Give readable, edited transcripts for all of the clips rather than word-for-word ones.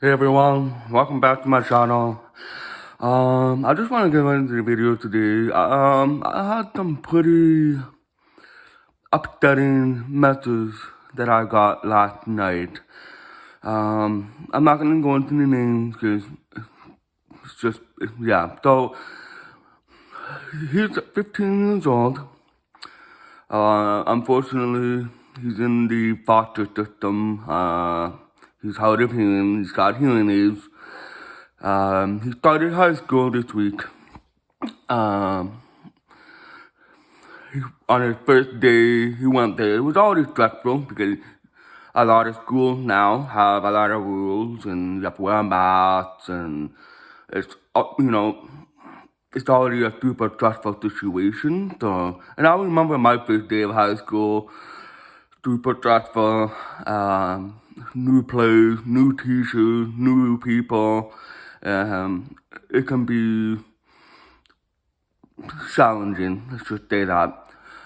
Hey everyone, welcome back to my channel. I just want to get into the video today. I had some pretty upsetting messages that I got last night. I'm not gonna go into the names because it's just, yeah. So, he's 15 years old. Unfortunately, he's in the foster system. He's hard of hearing, he's got hearing aids. He started high school this week. On his first day, he went there. It was already stressful because a lot of schools now have a lot of rules, and you have to wear masks, and it's it's already a super stressful situation. So, and I remember my first day of high school, super stressful. New place, new teachers, new people. It can be challenging, let's just say that.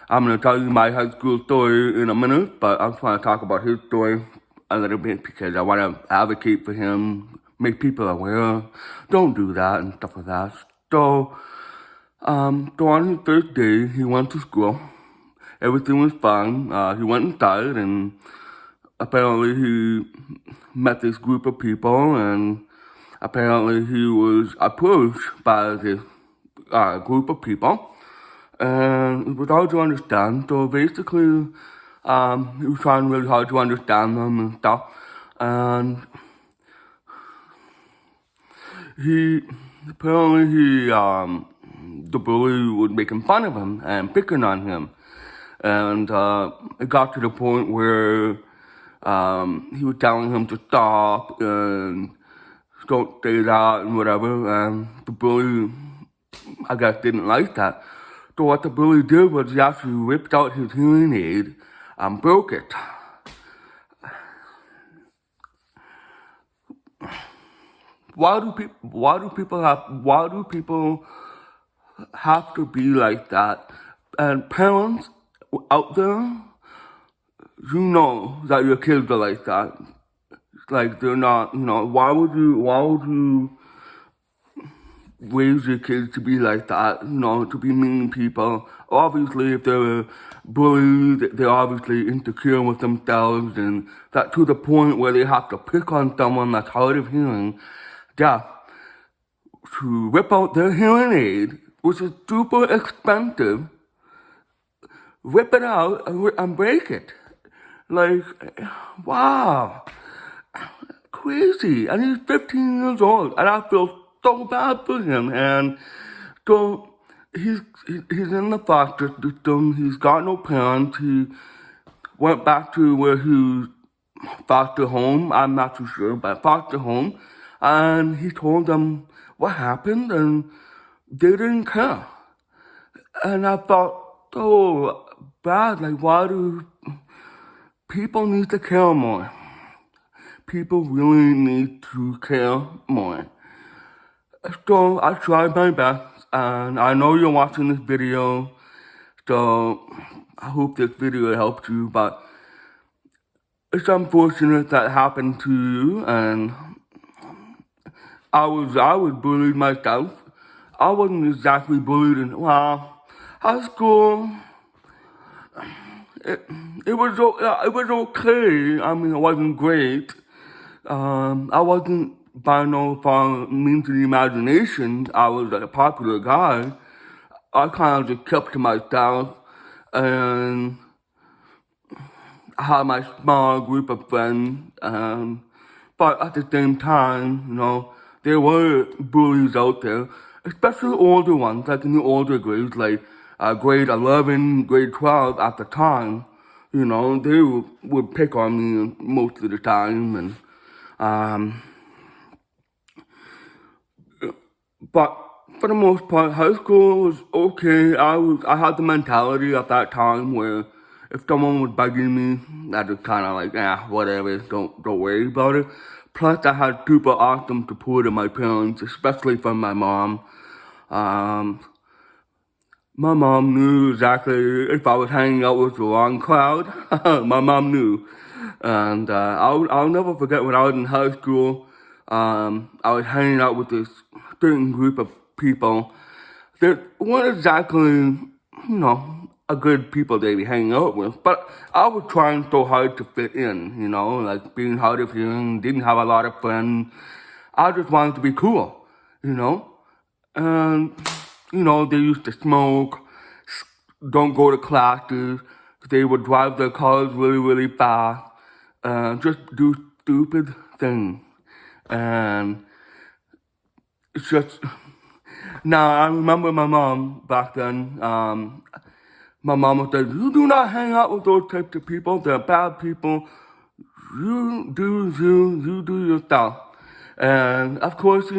I'm going to tell you my high school story in a minute, but I just want to talk about his story a little bit because I want to advocate for him, make people aware, don't do that and stuff like that. So on his first day, he went to school. Everything was fine. He went inside, and apparently he met this group of people, and apparently he was approached by this group of people, and it was hard to understand. So basically, he was trying really hard to understand them and stuff, and the bully was making fun of him and picking on him, and it got to the point where he was telling him to stop and don't say that and whatever, and the bully, I guess, didn't like that. So what the bully did was he actually ripped out his hearing aid and broke it. Why do people have to be like that? And parents out there, you know that your kids are like that. Like, they're not, why would you raise your kids to be like that, to be mean people? Obviously, if they're bullied, they're obviously insecure with themselves, and that to the point where they have to pick on someone that's hard of hearing, yeah, to rip out their hearing aid, which is super expensive, rip it out and break it. Like, wow. Crazy. And he's 15 years old, and I feel so bad for him. And so he's in the foster system. He's got no parents. He went back to where he foster home. I'm not too sure, but foster home. And he told them what happened, and they didn't care. And I thought, so bad. Like, why do people need to care more? People really need to care more. So I tried my best, and I know you're watching this video, so I hope this video helped you, but it's unfortunate that happened to you, and I was bullied myself. I wasn't exactly bullied in high school. It was okay. I mean, it wasn't great. I wasn't by no far means of the imagination. I was a popular guy. I kind of just kept to myself, and I had my small group of friends. But at the same time, there were bullies out there, especially older ones, like in the older grades, like grade 11, grade 12 at the time. They would pick on me most of the time, and but for the most part, high school was okay. I had the mentality at that time where if someone was begging me, I just kind of like, whatever, don't worry about it. Plus, I had super awesome support of my parents, especially from my mom. My mom knew exactly if I was hanging out with the wrong crowd. My mom knew. And I'll never forget when I was in high school, I was hanging out with this certain group of people that weren't exactly, a good people to be hanging out with. But I was trying so hard to fit in, like being hard of hearing, didn't have a lot of friends. I just wanted to be cool, you know? And, they used to smoke, don't go to classes. They would drive their cars really, really fast, just do stupid things. And it's just, now I remember my mom back then, my mom would say, you do not hang out with those types of people. They're bad people. You do your stuff. And of course,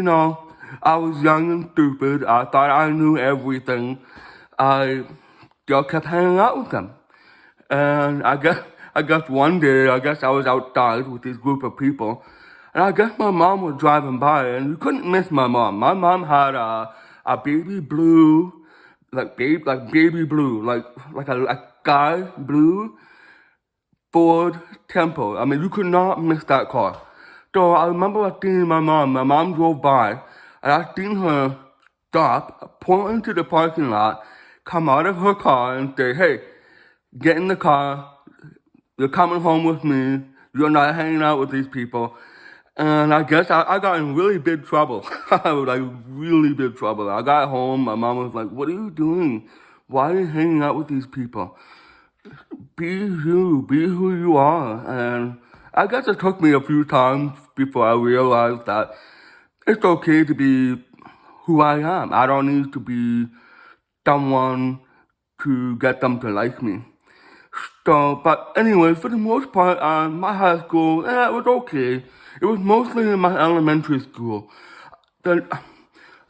I was young and stupid. I thought I knew everything. I just kept hanging out with them. And I guess one day, I guess I was outside with this group of people. And I guess my mom was driving by, and you couldn't miss my mom. My mom had a baby blue, baby blue, like a sky blue Ford Tempo. I mean, you could not miss that car. So I remember seeing my mom. My mom drove by, and I seen her stop, pull into the parking lot, come out of her car, and say, "Hey, get in the car. You're coming home with me. You're not hanging out with these people." And I guess I got in really big trouble. Like, really big trouble. I got home, my mom was like, "What are you doing? Why are you hanging out with these people? Be who you are." And I guess it took me a few times before I realized that it's okay to be who I am. I don't need to be someone to get them to like me. So, but anyway, for the most part, my high school, it was okay. It was mostly in my elementary school. Then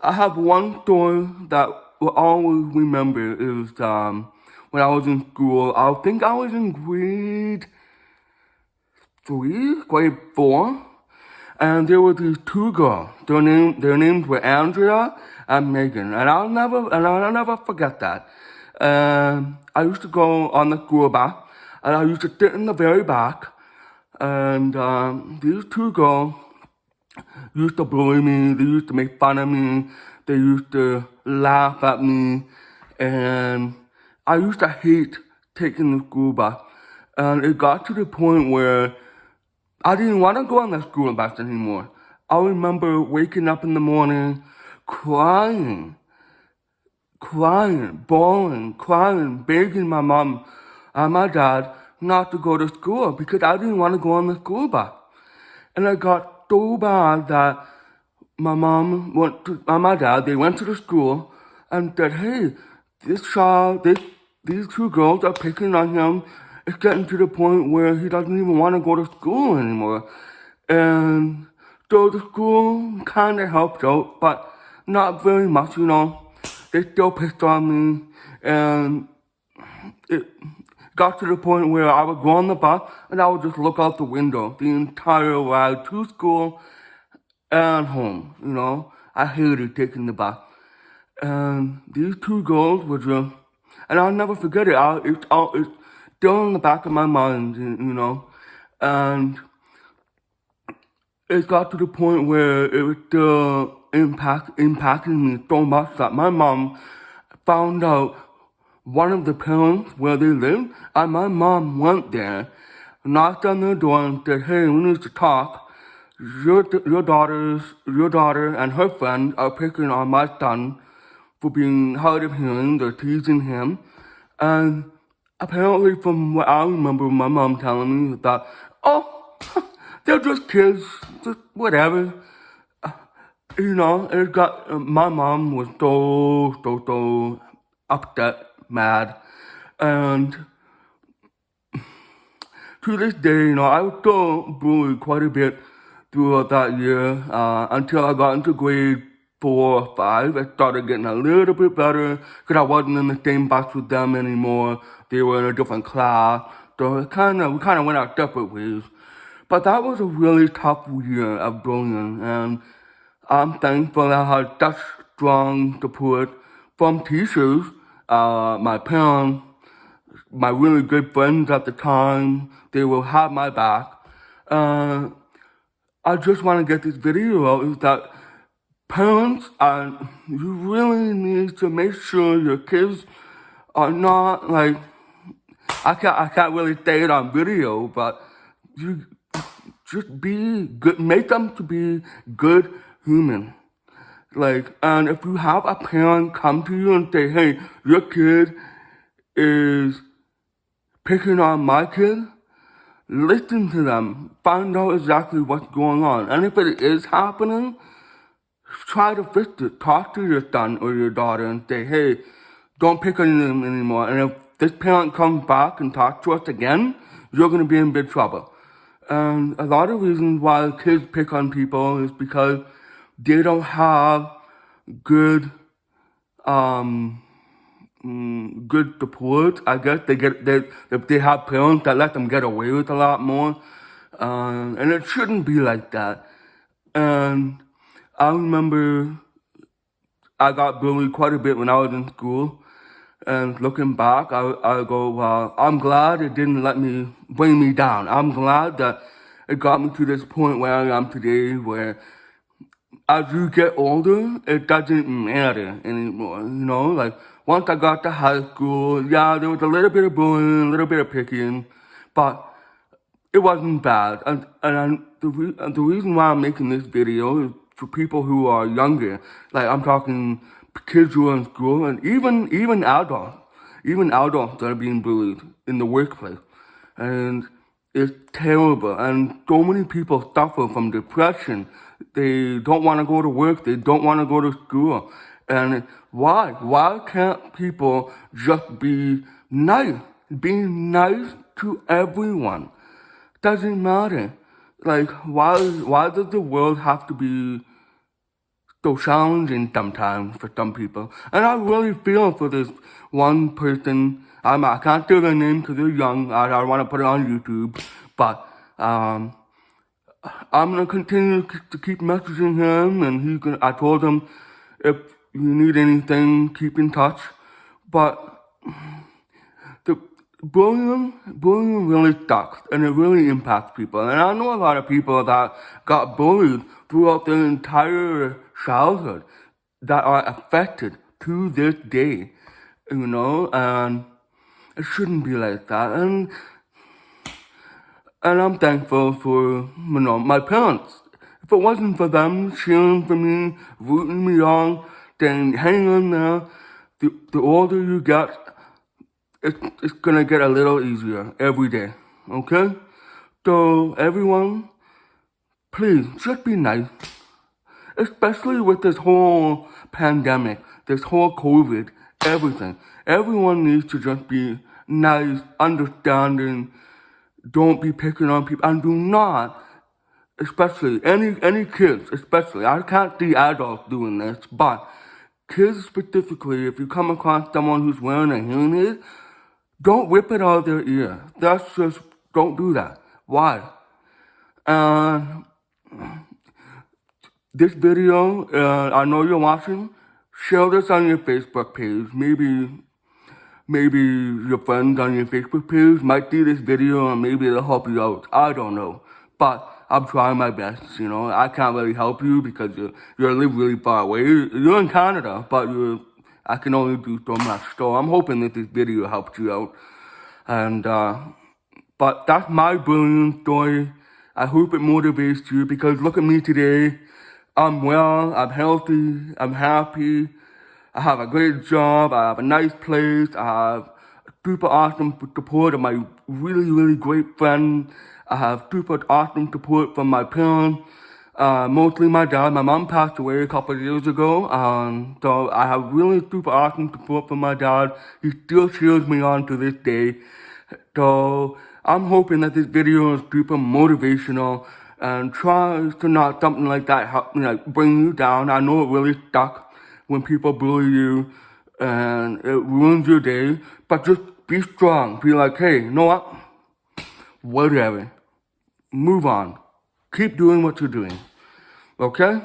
I have one story that will always remember is when I was in school. I think I was in grade 4, and there were these two girls. Their names were Andrea and Megan, and I'll never forget that. I used to go on the school bus, and I used to sit in the very back, and these two girls used to bully me, they used to make fun of me, they used to laugh at me, and I used to hate taking the school bus. And it got to the point where I didn't want to go on the school bus anymore. I remember waking up in the morning, crying, bawling, crying, begging my mom and my dad not to go to school because I didn't want to go on the school bus. And it got so bad that my mom and my dad, they went to the school and said, "Hey, these two girls are picking on him. It's getting to the point where he doesn't even want to go to school anymore." And so the school kind of helped out, but not very much, They still picked on me, and it got to the point where I would go on the bus and I would just look out the window the entire ride to school and home, I hated taking the bus. And these two girls were just, and I'll never forget it. It's still in the back of my mind, and it got to the point where it was still impacting me so much that my mom found out one of the parents where they lived, and my mom went there, knocked on their door and said, "Hey, we need to talk. Your daughter and her friend are picking on my son for being hard of hearing. They're teasing him." And apparently, from what I remember, my mom telling me that, "Oh, they're just kids, just whatever." It got my mom was so upset, mad, and to this day, I was still bullied quite a bit throughout that year until I got into grade 4 or 5. I started getting a little bit better because I wasn't in the same box with them anymore. They were in a different class, so we kind of went our separate ways. But that was a really tough year of bullying, and I'm thankful I had such strong support from teachers, my parents, my really good friends at the time. They will have my back. I just want to get this video out is that parents, you really need to make sure your kids are not like, I can't really say it on video, but you just be good, make them to be good human. Like, and if you have a parent come to you and say, hey, your kid is picking on my kid, listen to them, find out exactly what's going on. And if it is happening, try to fix it. Talk to your son or your daughter and say, hey, don't pick on them anymore. And if this parent comes back and talks to us again, you're going to be in big trouble. And a lot of reasons why kids pick on people is because they don't have good good support. I guess they have parents that let them get away with a lot more, and it shouldn't be like that. And I remember I got bullied quite a bit when I was in school, and looking back, I go, well, I'm glad it didn't let me bring me down. I'm glad that it got me to this point where I am today, where as you get older, it doesn't matter anymore, you know? Like, once I got to high school, yeah, there was a little bit of bullying, a little bit of picking, but it wasn't bad. And the reason why I'm making this video is for people who are younger. Like, I'm talking kids who are in school, and even adults that are being bullied in the workplace. And it's terrible. And so many people suffer from depression. They don't want to go to work. They don't want to go to school. And why? Why can't people just be nice? Being nice to everyone. Doesn't matter. Like, why does the world have to be so challenging sometimes for some people? And I really feel for this one person. I can't say their name because they're young. I don't want to put it on YouTube. But I'm going to continue to keep messaging him. And I told him, if you need anything, keep in touch. But the bullying really sucks, and it really impacts people. And I know a lot of people that got bullied throughout their entire childhood that are affected to this day, you know, and it shouldn't be like that. And I'm thankful for, you know, my parents. If it wasn't for them cheering for me, rooting me on, then hang on there. The older you get, it's gonna get a little easier every day, okay? So everyone, please just be nice, especially with this whole pandemic, this whole COVID, everything. Everyone needs to just be nice, understanding. Don't be picking on people, and do not, especially any kids, especially. I can't see adults doing this, but kids specifically, if you come across someone who's wearing a hearing aid, don't whip it out of their ear. Don't do that. Why? This video, I know you're watching. Share this on your Facebook page. Maybe your friends on your Facebook page might see this video and maybe it'll help you out. I don't know. But I'm trying my best, you know. I can't really help you because you live really far away. You're in Canada, but I can only do so much. So I'm hoping that this video helped you out. And but that's my bullying story. I hope it motivates you, because look at me today. I'm well, I'm healthy, I'm happy. I have a great job, I have a nice place, I have super awesome support of my really, really great friend. I have super awesome support from my parents. Mostly my dad. My mom passed away a couple of years ago, so I have really super awesome support from my dad. He still cheers me on to this day. So I'm hoping that this video is super motivational and tries to not something like that help, like bring you down. I know it really sucks when people bully you and it ruins your day, but just be strong. Be like, hey, you know what? Whatever. Move on. Keep doing what you're doing. Okay?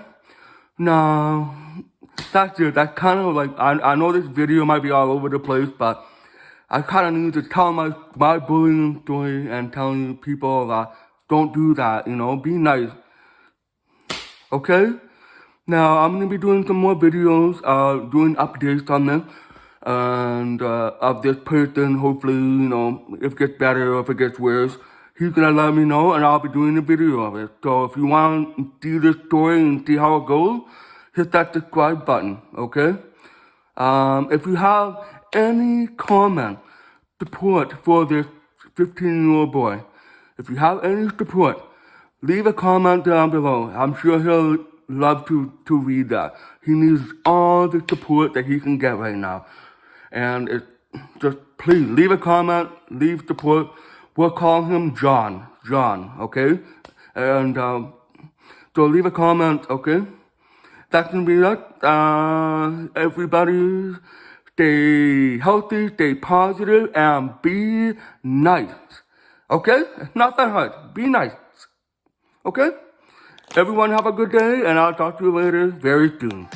Now, that's it. That's kind of like, I know this video might be all over the place, but I kind of need to tell my bullying story and telling people that don't do that, you know? Be nice. Okay? Now, I'm going to be doing some more videos, doing updates on them, and of this person. Hopefully, if it gets better or if it gets worse, he's going to let me know, and I'll be doing a video of it. So if you want to see this story and see how it goes, hit that subscribe button, okay? If you have any comment, support for this 15-year-old boy, if you have any support, leave a comment down below. I'm sure he'll love to read that. He needs all the support that he can get right now. And just please leave a comment, leave support. We'll call him John, okay? And so leave a comment, okay? That's gonna be it. Everybody stay healthy, stay positive, and be nice. Okay? It's not that hard. Be nice. Okay? Everyone have a good day, and I'll talk to you later very soon.